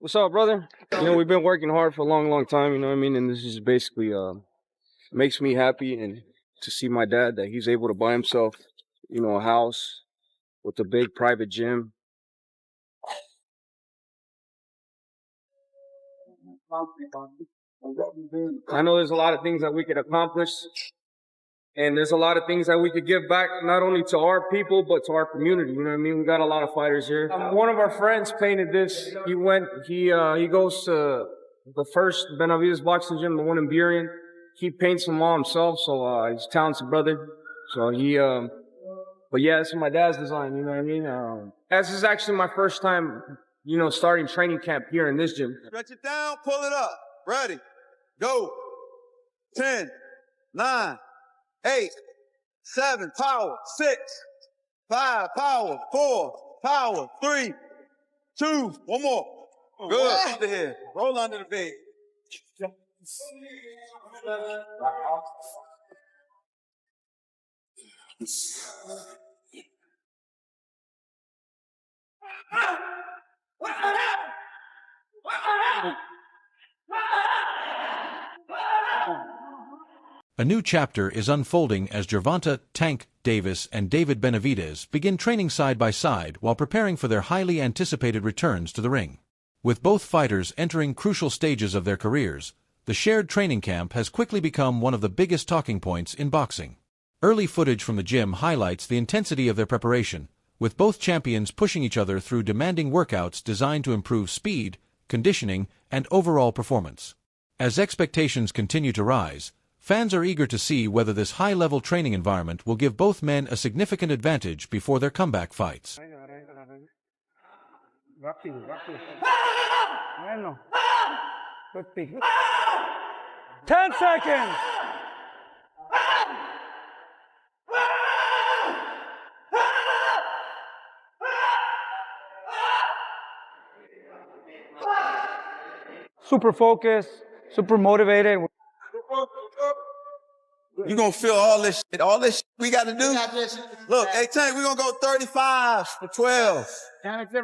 What's up, brother? We've been working hard for a long time, you know what I mean? And this is basically makes me happy and to see my dad that he's able to buy himself, a house with a big private gym. I know there's a lot of things that we could accomplish, and there's a lot of things that we could give back, not only to our people, but to our community. You know what I mean? We got a lot of fighters here. One of our friends painted this. He goes to the first Benavidez boxing gym, the one in Burien. He paints them all himself, so he's a talented brother. So but yeah, this is my dad's design, you know what I mean? This is actually my first time, starting training camp here in this gym. Stretch it down, pull it up. Ready, go. 10, 9, 8, 7, power, 6, 5, power, 4, power, 3, 2, one more. Good. Under here. Roll under the bed. A new chapter is unfolding as Gervonta, Tank Davis, and David Benavidez begin training side by side while preparing for their highly anticipated returns to the ring. With both fighters entering crucial stages of their careers, the shared training camp has quickly become one of the biggest talking points in boxing. Early footage from the gym highlights the intensity of their preparation, with both champions pushing each other through demanding workouts designed to improve speed, conditioning, and overall performance. As expectations continue to rise, fans are eager to see whether this high-level training environment will give both men a significant advantage before their comeback fights. 10 seconds! Super focused, super motivated. You're going to feel all this shit we got to do. Look, hey, Tank, we're going to go 35 for 12.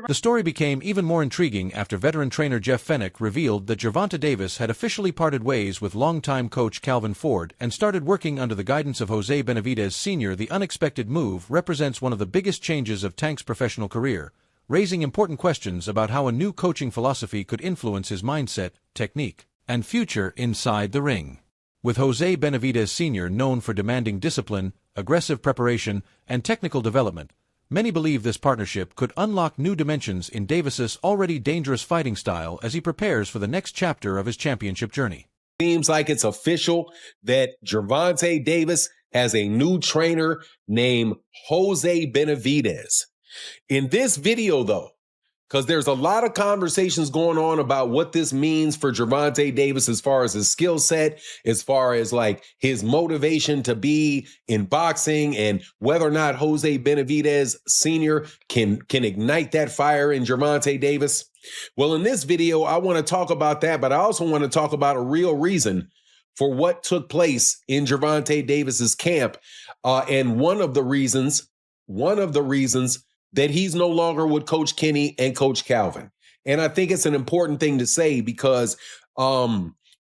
The story became even more intriguing after veteran trainer Jeff Fenech revealed that Gervonta Davis had officially parted ways with longtime coach Calvin Ford and started working under the guidance of Jose Benavidez Sr. The unexpected move represents one of the biggest changes of Tank's professional career, raising important questions about how a new coaching philosophy could influence his mindset, technique, and future inside the ring. With Jose Benavidez Sr. known for demanding discipline, aggressive preparation, and technical development, many believe this partnership could unlock new dimensions in Davis's already dangerous fighting style as he prepares for the next chapter of his championship journey. Seems like it's official that Gervonta Davis has a new trainer named Jose Benavidez. In this video, though, because there's a lot of conversations going on about what this means for Gervonta Davis as far as his skill set, as far as like his motivation to be in boxing, and whether or not Jose Benavidez Sr. can ignite that fire in Gervonta Davis. Well, in this video, I want to talk about that, but I also want to talk about a real reason for what took place in Gervonta Davis's camp. And one of the reasons that he's no longer with Coach Kenny and Coach Calvin. And I think it's an important thing to say because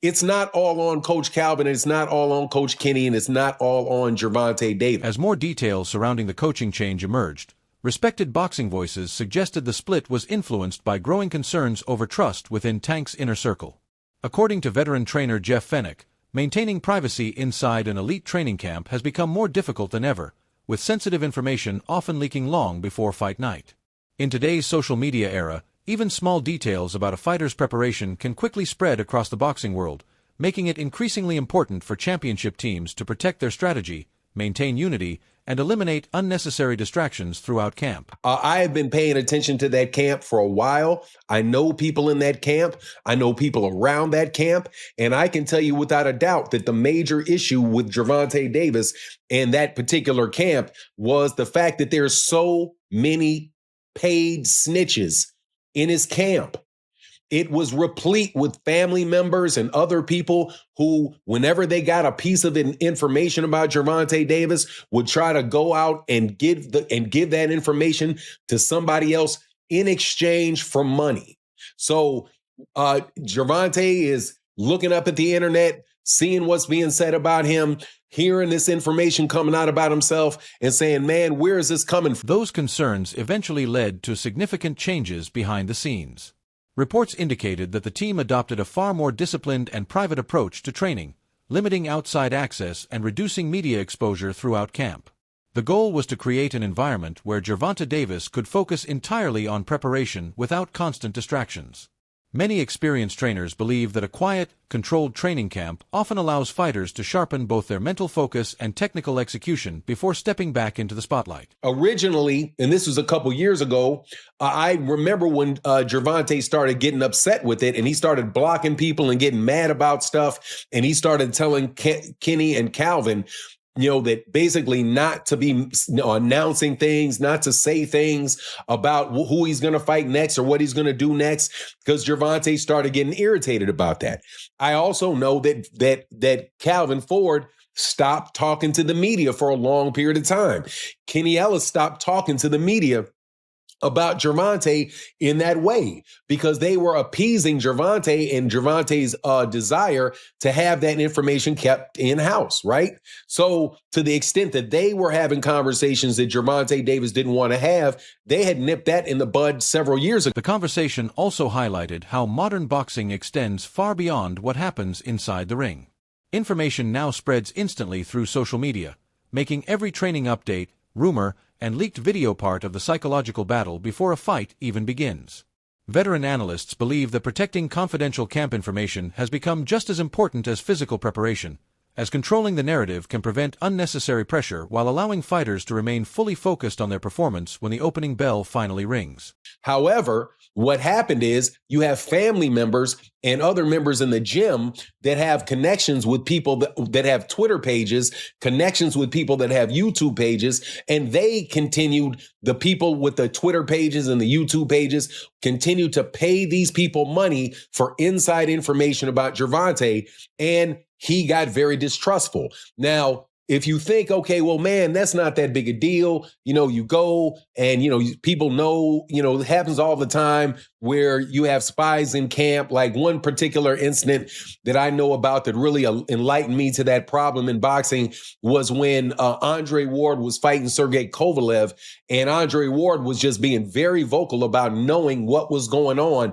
it's not all on Coach Calvin, and it's not all on Coach Kenny, and it's not all on Gervonta Davis. As more details surrounding the coaching change emerged, respected boxing voices suggested the split was influenced by growing concerns over trust within Tank's inner circle. According to veteran trainer Jeff Fenech, maintaining privacy inside an elite training camp has become more difficult than ever, with sensitive information often leaking long before fight night. In today's social media era, even small details about a fighter's preparation can quickly spread across the boxing world, making it increasingly important for championship teams to protect their strategy, maintain unity, and eliminate unnecessary distractions throughout camp. I have been paying attention to that camp for a while. I know people in that camp. I know people around that camp. And I can tell you without a doubt that the major issue with Gervonta Davis and that particular camp was the fact that there's so many paid snitches in his camp. It was replete with family members and other people who, whenever they got a piece of information about Gervonta Davis, would try to go out and give that information to somebody else in exchange for money. So Gervonta is looking up at the internet, seeing what's being said about him, hearing this information coming out about himself and saying, man, where is this coming from? Those concerns eventually led to significant changes behind the scenes. Reports indicated that the team adopted a far more disciplined and private approach to training, limiting outside access and reducing media exposure throughout camp. The goal was to create an environment where Gervonta Davis could focus entirely on preparation without constant distractions. Many experienced trainers believe that a quiet, controlled training camp often allows fighters to sharpen both their mental focus and technical execution before stepping back into the spotlight. Originally, and this was a couple years ago, I remember when Gervonta started getting upset with it, and he started blocking people and getting mad about stuff, and he started telling Kenny and Calvin, that basically not to be announcing things, not to say things about who he's going to fight next or what he's going to do next, because Gervonta started getting irritated about that. I also know that Calvin Ford stopped talking to the media for a long period of time. Kenny Ellis stopped talking to the media about Gervonta in that way because they were appeasing Gervonta and Gervonta's desire to have that information kept in-house, right? So to the extent that they were having conversations that Gervonta Davis didn't want to have, they had nipped that in the bud several years ago. The conversation also highlighted how modern boxing extends far beyond what happens inside the ring. Information now spreads instantly through social media, making every training update, rumor, and leaked video part of the psychological battle before a fight even begins. Veteran analysts believe that protecting confidential camp information has become just as important as physical preparation, as controlling the narrative can prevent unnecessary pressure while allowing fighters to remain fully focused on their performance when the opening bell finally rings. However, what happened is you have family members and other members in the gym that have connections with people that have Twitter pages, connections with people that have YouTube pages, and they continued, the people with the Twitter pages and the YouTube pages continue to pay these people money for inside information about Gervonta, and he got very distrustful. Now, if you think, okay, well, man, that's not that big a deal. You go and, people know, it happens all the time where you have spies in camp. Like one particular incident that I know about that really enlightened me to that problem in boxing was when Andre Ward was fighting Sergey Kovalev, and Andre Ward was just being very vocal about knowing what was going on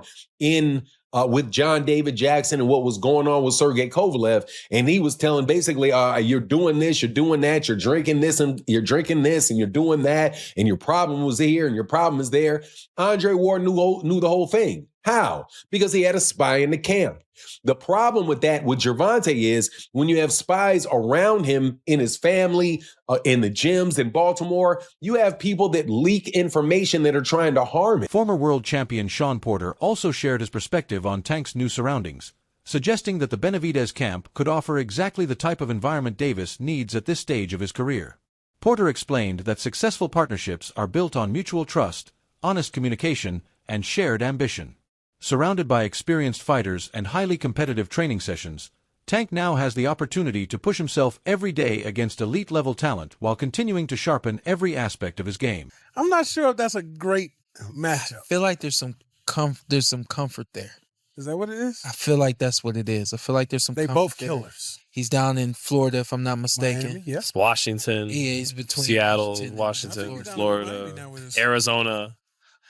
with John David Jackson and what was going on with Sergey Kovalev. And he was telling basically, you're doing this, you're doing that, you're drinking this and you're drinking this and you're doing that. And your problem was here and your problem is there. Andre Ward knew the whole thing. How? Because he had a spy in the camp. The problem with that with Gervonta is when you have spies around him in his family, in the gyms in Baltimore, you have people that leak information that are trying to harm him. Former world champion Shawn Porter also shared his perspective on Tank's new surroundings, suggesting that the Benavidez camp could offer exactly the type of environment Davis needs at this stage of his career. Porter explained that successful partnerships are built on mutual trust, honest communication, and shared ambition. Surrounded by experienced fighters and highly competitive training sessions, Tank now has the opportunity to push himself every day against elite-level talent while continuing to sharpen every aspect of his game. I'm not sure if that's a great matchup. I feel like there's some comfort there. Is that what it is? I feel like that's what it is. I feel like there's some They comfort both there. killers. He's down in Florida, if I'm not mistaken. Miami, yeah. It's Washington, Yeah, he's between Seattle, and Washington, Florida. Florida, Arizona,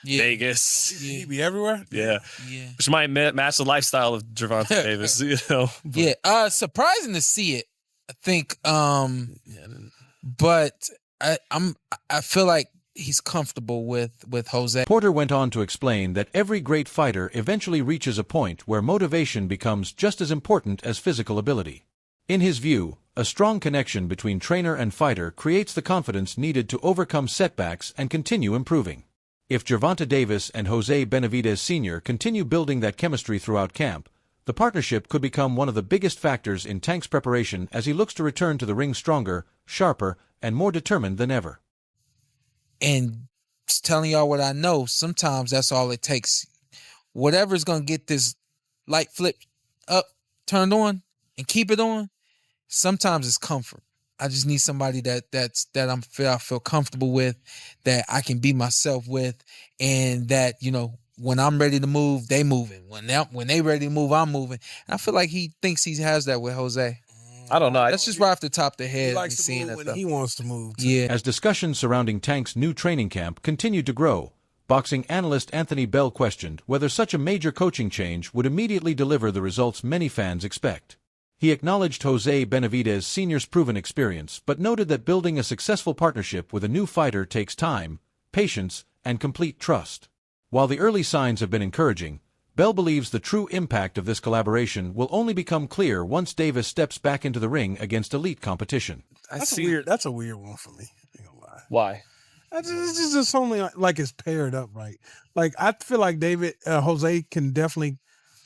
Vegas. He be everywhere? Yeah. Yeah. Which might match the lifestyle of Gervonta Davis, But, Yeah. Surprising to see it, I think. But I feel like he's comfortable with Jose. Porter went on to explain that every great fighter eventually reaches a point where motivation becomes just as important as physical ability. In his view, a strong connection between trainer and fighter creates the confidence needed to overcome setbacks and continue improving. If Gervonta Davis and Jose Benavidez Sr. continue building that chemistry throughout camp, the partnership could become one of the biggest factors in Tank's preparation as he looks to return to the ring stronger, sharper, and more determined than ever. And just telling y'all what I know, sometimes that's all it takes. Whatever's going to get this light flip up, turned on, and keep it on, sometimes it's comfort. I just need somebody that I feel comfortable with, that I can be myself with, and that, when I'm ready to move, they moving. When they ready to move, I'm moving. And I feel like he thinks he has that with Jose. I don't know. That's just right off the top of the He head. likes to seeing move that when stuff. he wants to move. Too. Yeah. As discussions surrounding Tank's new training camp continued to grow, boxing analyst Anthony Bell questioned whether such a major coaching change would immediately deliver the results many fans expect. He acknowledged Jose Benavidez Sr.'s proven experience, but noted that building a successful partnership with a new fighter takes time, patience, and complete trust. While the early signs have been encouraging, Bell believes the true impact of this collaboration will only become clear once Davis steps back into the ring against elite competition. That's a weird one for me. I ain't gonna lie. Why? It's just only like it's paired up right. Like I feel like Jose can definitely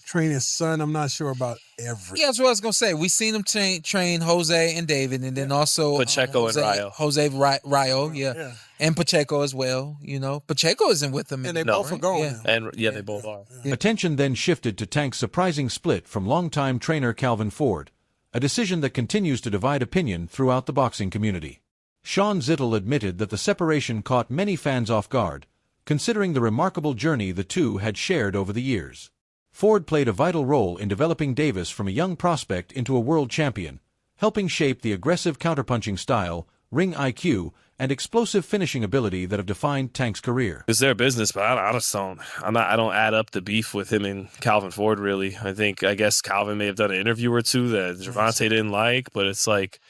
train his son. I'm not sure about every. Yeah, that's what I was gonna say. We seen him train Jose and David, and then also Pacheco and Rayo. Jose Rayo, yeah, and Pacheco as well. You know, Pacheco isn't with them, And they anymore, both are right? gone. Yeah. now. And they both are. Attention then shifted to Tank's surprising split from longtime trainer Calvin Ford, a decision that continues to divide opinion throughout the boxing community. Shawn Zittel admitted that the separation caught many fans off guard, considering the remarkable journey the two had shared over the years. Ford played a vital role in developing Davis from a young prospect into a world champion, helping shape the aggressive counterpunching style, ring IQ, and explosive finishing ability that have defined Tank's career. It's their business, but I just don't. I don't add up the beef with him and Calvin Ford. Really, I guess Calvin may have done an interview or two that Gervonta didn't like, but it's like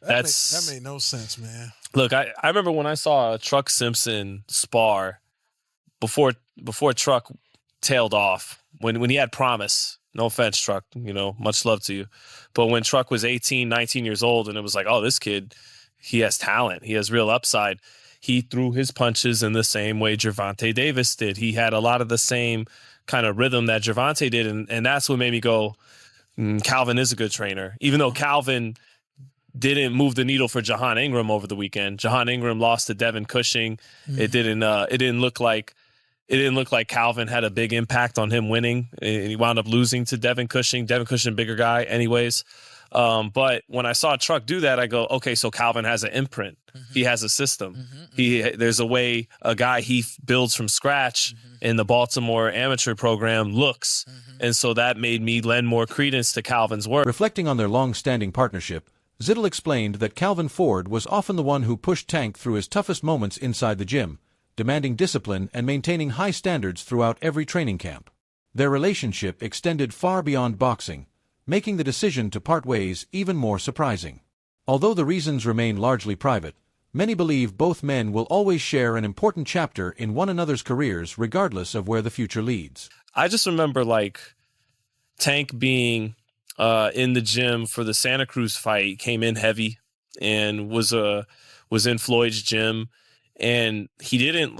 That made no sense, man. Look, I remember when I saw Truck Simpson spar before Truck tailed off when he had promise. No offense, Truck, much love to you. But when Truck was 18, 19 years old and it was like, oh, this kid, he has talent. He has real upside. He threw his punches in the same way Gervonta Davis did. He had a lot of the same kind of rhythm that Gervonta did. And that's what made me go, Calvin is a good trainer. Even though Calvin didn't move the needle for Jahan Ingram over the weekend. Jahan Ingram lost to Devin Cushing. It didn't look like Calvin had a big impact on him winning, and he wound up losing to Devin Cushing. Devin Cushing, bigger guy anyways. But when I saw Truck do that, I go, okay, so Calvin has an imprint. He has a system. There's a way a guy he builds from scratch in the Baltimore amateur program looks. And so that made me lend more credence to Calvin's work. Reflecting on their long-standing partnership, Zittel explained that Calvin Ford was often the one who pushed Tank through his toughest moments inside the gym, demanding discipline and maintaining high standards throughout every training camp. Their relationship extended far beyond boxing, making the decision to part ways even more surprising. Although the reasons remain largely private, many believe both men will always share an important chapter in one another's careers regardless of where the future leads. I just remember Tank being in the gym for the Santa Cruz fight, came in heavy and was in Floyd's gym. And he didn't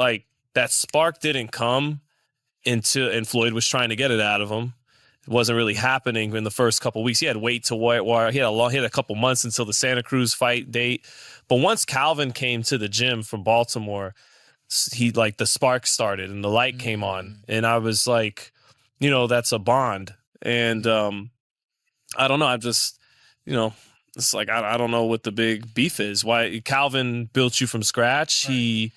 that spark didn't come and Floyd was trying to get it out of him. It wasn't really happening in the first couple of weeks. He had to wait to wire. He had a couple months until the Santa Cruz fight date. But once Calvin came to the gym from Baltimore, the spark started and the light came on. And I was like, that's a bond. And I don't know. I'm just, it's like, I don't know what the big beef is. Why Calvin built you from scratch. Right. He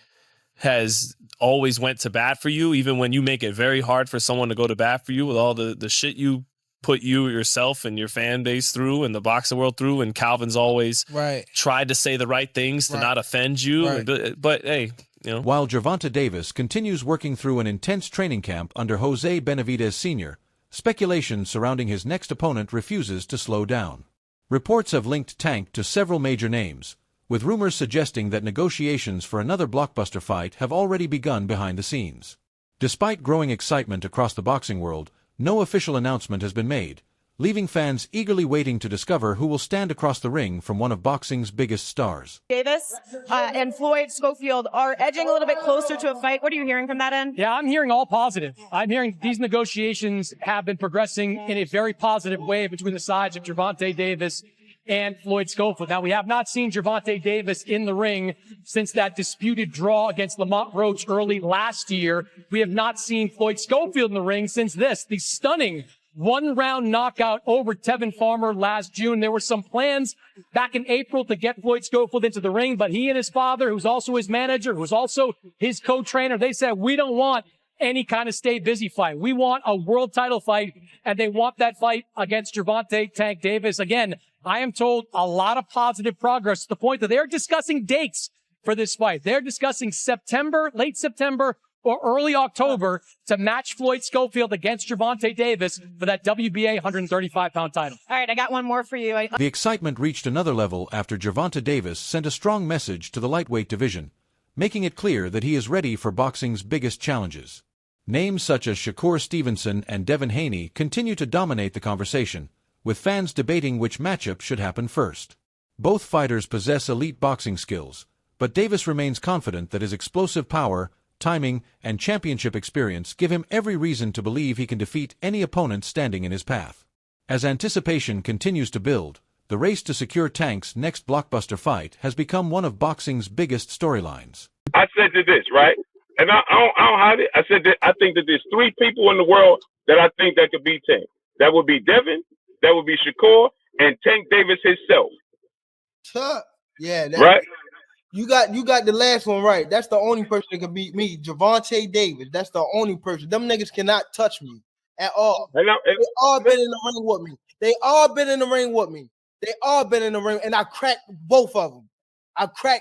has always went to bat for you, even when you make it very hard for someone to go to bat for you with all the shit you put yourself and your fan base through and the boxing world through. And Calvin's always tried to say the right things to not offend you. Right. But hey, While Gervonta Davis continues working through an intense training camp under Jose Benavidez Sr., speculation surrounding his next opponent refuses to slow down. Reports have linked Tank to several major names, with rumors suggesting that negotiations for another blockbuster fight have already begun behind the scenes. Despite growing excitement across the boxing world, no official announcement has been made, leaving fans eagerly waiting to discover who will stand across the ring from one of boxing's biggest stars. Davis and Floyd Schofield are edging a little bit closer to a fight. What are you hearing from that end? Yeah, I'm hearing all positive. I'm hearing these negotiations have been progressing in a very positive way between the sides of Gervonta Davis and Floyd Schofield. Now, we have not seen Gervonta Davis in the ring since that disputed draw against Lamont Roach early last year. We have not seen Floyd Schofield in the ring since the stunning one-round knockout over Tevin Farmer last June. There were some plans back in April to get Floyd Schofield into the ring, but he and his father, who's also his manager, who's also his co-trainer, they said, we don't want any kind of stay busy fight. We want a world title fight, and they want that fight against Gervonta Tank Davis. Again, I am told a lot of positive progress to the point that they're discussing dates for this fight. They're discussing September, late September, or early October to match Floyd Schofield against Gervonta Davis for that WBA 135-pound title. All right, I got one more for you. The excitement reached another level after Gervonta Davis sent a strong message to the lightweight division, making it clear that he is ready for boxing's biggest challenges. Names such as Shakur Stevenson and Devin Haney continue to dominate the conversation, with fans debating which matchup should happen first. Both fighters possess elite boxing skills, but Davis remains confident that his explosive power, timing, and championship experience give him every reason to believe he can defeat any opponent standing in his path. As anticipation continues to build, the race to secure Tank's next blockbuster fight has become one of boxing's biggest storylines. I said to this, right? And I don't hide it. I said that I think that there's 3 people in the world that I think that could beat Tank. That would be Devin, that would be Shakur, and Tank Davis himself. Yeah, right? You got the last one right. That's the only person that can beat me, Gervonta Davis. That's the only person. Them niggas cannot touch me at all. They all been in the ring with me. They all been in the ring with me. They all been in the ring, and I cracked both of them. I feel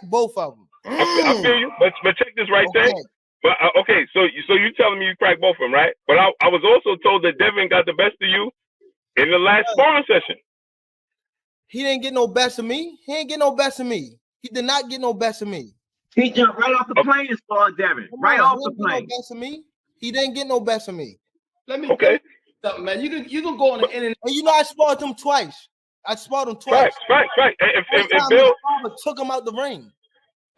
you, but check this right there. But okay, so you telling me you cracked both of them, right? But I was also told that Devin got the best of you in the last sparring session. He didn't get no best of me. He did not get no best of me. He jumped right off the plane and sparred Devin. Right off the plane. No best of me. He didn't get no best of me. Let me something, man. You can go on the internet. And you know I sparred him twice. Right. And Bill took him out the ring.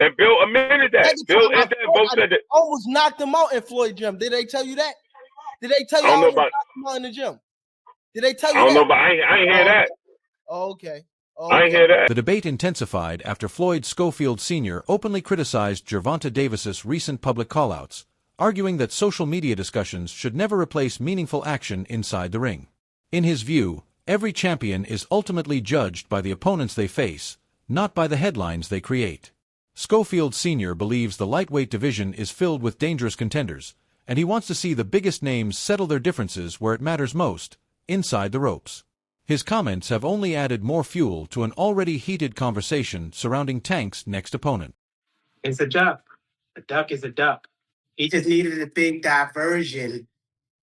And Bill admitted that. Bill and Devin both said that. Almost knocked him out in Floyd gym. Did they tell you that? Did they tell you I almost knocked him out in the gym? Did they tell you that? I don't know, but I ain't hear that. Oh, okay. I ain't hear that. The debate intensified after Floyd Schofield Sr. openly criticized Gervonta Davis's recent public callouts, arguing that social media discussions should never replace meaningful action inside the ring. In his view, every champion is ultimately judged by the opponents they face, not by the headlines they create. Schofield Sr. believes the lightweight division is filled with dangerous contenders, and he wants to see the biggest names settle their differences where it matters most, inside the ropes. His comments have only added more fuel to an already heated conversation surrounding Tank's next opponent. It's a duck. A duck is a duck. He just needed a big diversion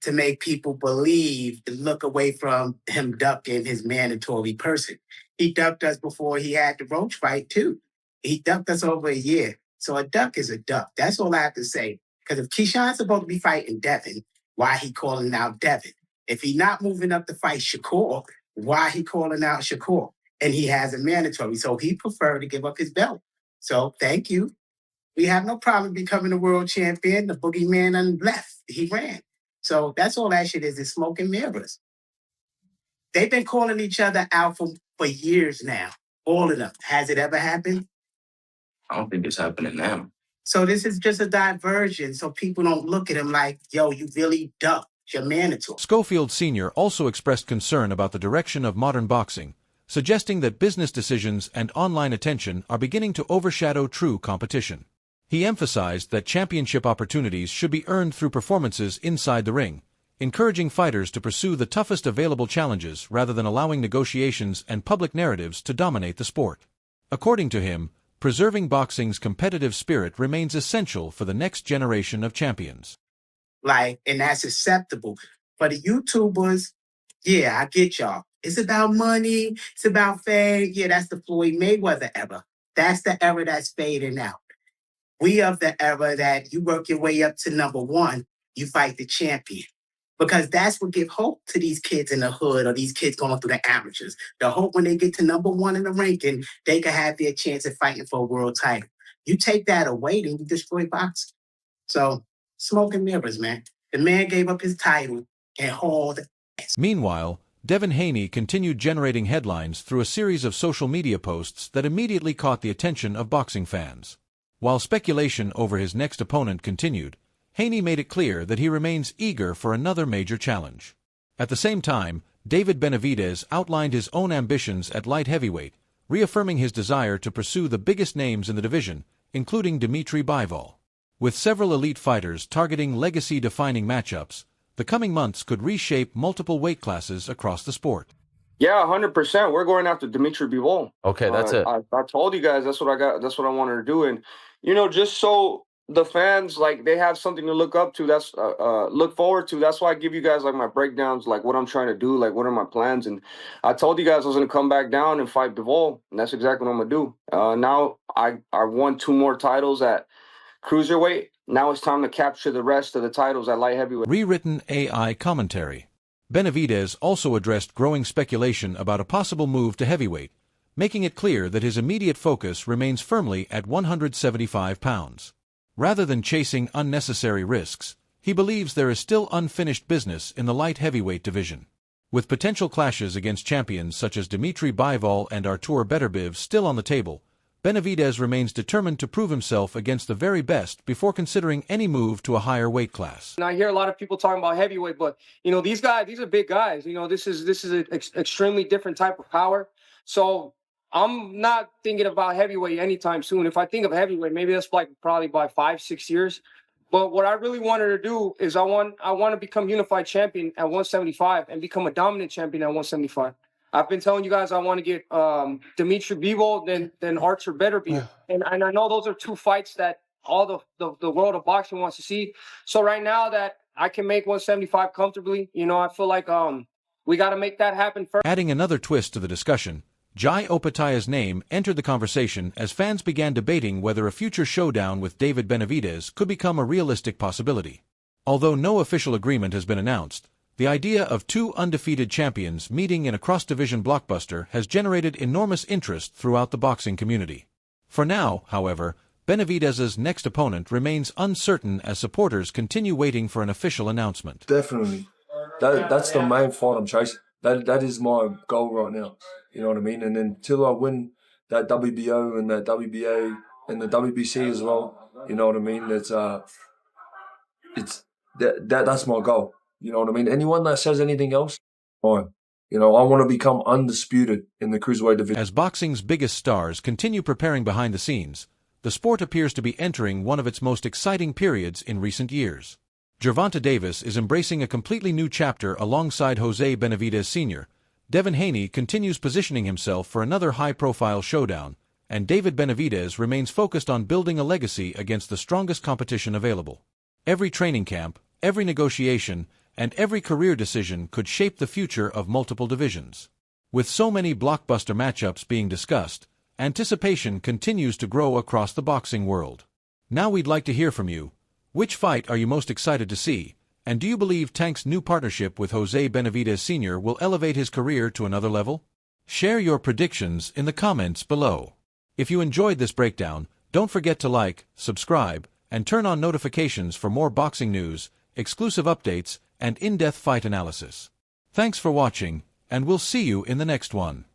to make people believe and look away from him ducking his mandatory person. He ducked us before he had the Roach fight, too. He ducked us over a year. So a duck is a duck. That's all I have to say. Because if Keyshawn's supposed to be fighting Devin, why he calling out Devin? If he not moving up to fight Shakur, why he calling out Shakur? And he has a mandatory. So he preferred to give up his belt. So thank you. We have no problem becoming a world champion. The boogeyman left. He ran. So that's all that shit is smoke and mirrors. They've been calling each other out for years now. All of them. Has it ever happened? I don't think it's happening now. So this is just a diversion so people don't look at him like, yo, you really ducked your mandatory. Schofield Sr. also expressed concern about the direction of modern boxing, suggesting that business decisions and online attention are beginning to overshadow true competition. He emphasized that championship opportunities should be earned through performances inside the ring, encouraging fighters to pursue the toughest available challenges rather than allowing negotiations and public narratives to dominate the sport. According to him, preserving boxing's competitive spirit remains essential for the next generation of champions. And that's acceptable. For the YouTubers, yeah, I get y'all. It's about money. It's about fame. Yeah, that's the Floyd Mayweather era. That's the era that's fading out. We of the era that you work your way up to number one, you fight the champion. Because that's what gives hope to these kids in the hood or these kids going through the amateurs. The hope when they get to number one in the ranking, they can have their chance at fighting for a world title. You take that away, then you destroy boxing. So, smoke and mirrors, man. The man gave up his title and hauled. Meanwhile, Devin Haney continued generating headlines through a series of social media posts that immediately caught the attention of boxing fans. While speculation over his next opponent continued, Haney made it clear that he remains eager for another major challenge. At the same time, David Benavidez outlined his own ambitions at light heavyweight, reaffirming his desire to pursue the biggest names in the division, including Dmitry Bivol. With several elite fighters targeting legacy-defining matchups, the coming months could reshape multiple weight classes across the sport. Yeah, 100%. We're going after Dmitry Bivol. Okay, that's it. I told you guys that's what I got. That's what I wanted to do, and just so the fans they have something to look up to. That's look forward to. That's why I give you guys my breakdowns, what I'm trying to do, what are my plans. And I told you guys I was gonna come back down and fight Bivol, and that's exactly what I'm gonna do. Now I won 2 more titles at cruiserweight. Now it's time to capture the rest of the titles at light heavyweight. Rewritten AI commentary. Benavidez also addressed growing speculation about a possible move to heavyweight, making it clear that his immediate focus remains firmly at 175 pounds. Rather than chasing unnecessary risks, he believes there is still unfinished business in the light heavyweight division. With potential clashes against champions such as Dmitry Bivol and Artur Beterbiev still on the table, Benavidez remains determined to prove himself against the very best before considering any move to a higher weight class. And I hear a lot of people talking about heavyweight, but these are big guys. This is an extremely different type of power. So I'm not thinking about heavyweight anytime soon. If I think of heavyweight, maybe that's probably by 5-6 years. But what I really wanted to do is I want to become unified champion at 175 and become a dominant champion at 175. I've been telling you guys I want to get Dmitry Bivol, then Artur Beterbiev. And I know those are 2 fights that all the world of boxing wants to see. So right now that I can make 175 comfortably, I feel like we got to make that happen first. Adding another twist to the discussion, Jai Opetaia's name entered the conversation as fans began debating whether a future showdown with David Benavidez could become a realistic possibility. Although no official agreement has been announced, the idea of 2 undefeated champions meeting in a cross-division blockbuster has generated enormous interest throughout the boxing community. For now, however, Benavidez's next opponent remains uncertain as supporters continue waiting for an official announcement. Definitely. That's the main fight I'm chasing. That is my goal right now. You know what I mean? And then till I win that WBO and that WBA and the WBC as well, you know what I mean? That's my goal. You know what I mean? Anyone that says anything else, fine. I want to become undisputed in the cruiserweight division. As boxing's biggest stars continue preparing behind the scenes, the sport appears to be entering one of its most exciting periods in recent years. Gervonta Davis is embracing a completely new chapter alongside Jose Benavidez Sr. Devin Haney continues positioning himself for another high-profile showdown, and David Benavidez remains focused on building a legacy against the strongest competition available. Every training camp, every negotiation, and every career decision could shape the future of multiple divisions. With so many blockbuster matchups being discussed, anticipation continues to grow across the boxing world. Now we'd like to hear from you. Which fight are you most excited to see, and do you believe Tank's new partnership with Jose Benavidez Sr. will elevate his career to another level? Share your predictions in the comments below. If you enjoyed this breakdown, don't forget to like, subscribe, and turn on notifications for more boxing news, exclusive updates, and in-depth fight analysis. Thanks for watching, and we'll see you in the next one.